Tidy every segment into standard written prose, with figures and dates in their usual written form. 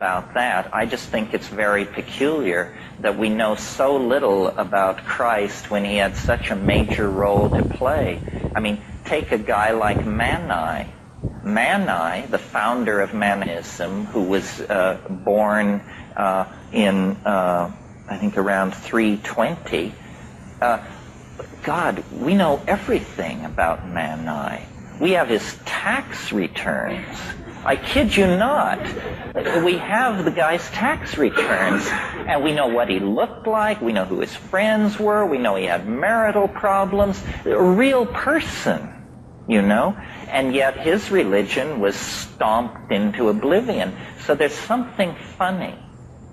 about that. I just think it's very peculiar that we know so little about Christ when he had such a major role to play. I mean, take a guy like Mani. Mani, the founder of Manism, who was born in, I think, around 320. God, we know everything about Mani. We have his tax returns. I kid you not. We have the guy's tax returns, and we know what he looked like, we know who his friends were, we know he had marital problems. A real person, you know? And yet his religion was stomped into oblivion. So there's something funny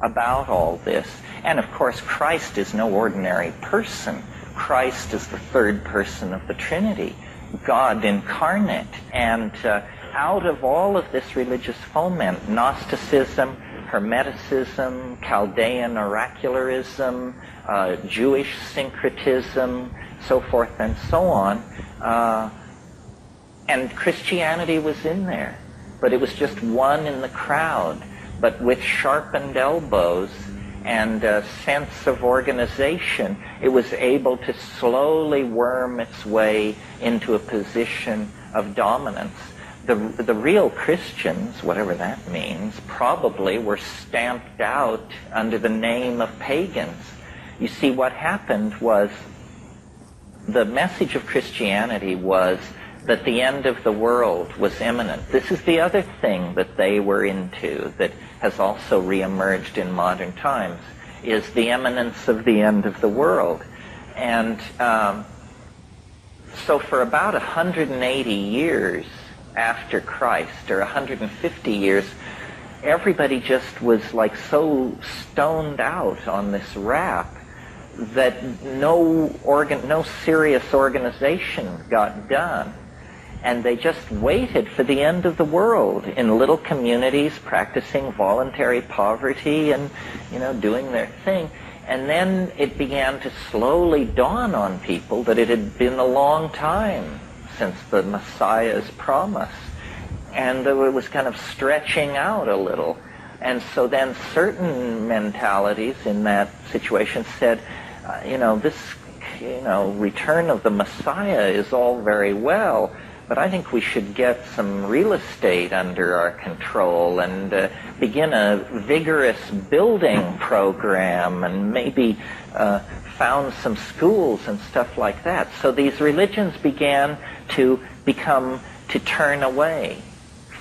about all this. And of course, Christ is no ordinary person. Christ is the third person of the Trinity, God incarnate. And out of all of this religious foment, Gnosticism, Hermeticism, Chaldean oracularism, Jewish syncretism, so forth and so on, and Christianity was in there, but it was just one in the crowd, but with sharpened elbows and a sense of organization, it was able to slowly worm its way into a position of dominance. The real Christians, whatever that means, probably were stamped out under the name of pagans. You see, what happened was the message of Christianity was that the end of the world was imminent. This is the other thing that they were into that has also reemerged in modern times, is the imminence of the end of the world. And so for about 180 years after Christ, or 150 years, everybody just was like so stoned out on this rap that no serious organization got done. And they just waited for the end of the world in little communities, practicing voluntary poverty and, you know, doing their thing. And then it began to slowly dawn on people that it had been a long time since the Messiah's promise. And it was kind of stretching out a little. And so then certain mentalities in that situation said, this, return of the Messiah is all very well, but I think we should get some real estate under our control and begin a vigorous building program and maybe found some schools and stuff like that. So these religions began to turn away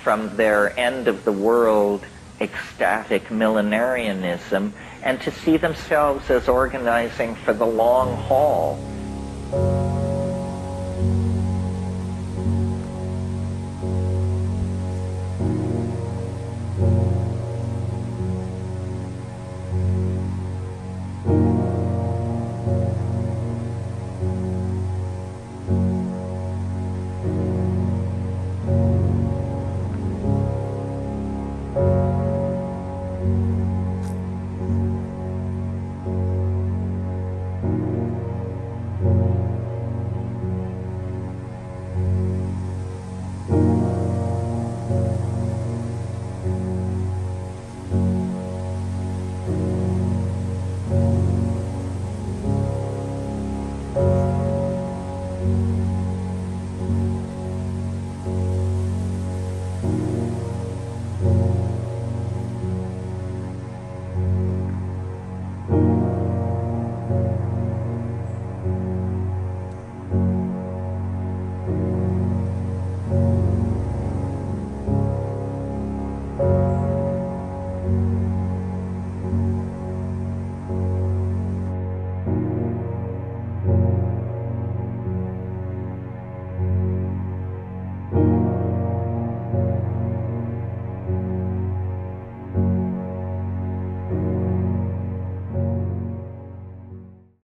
from their end of the world ecstatic millenarianism and to see themselves as organizing for the long haul.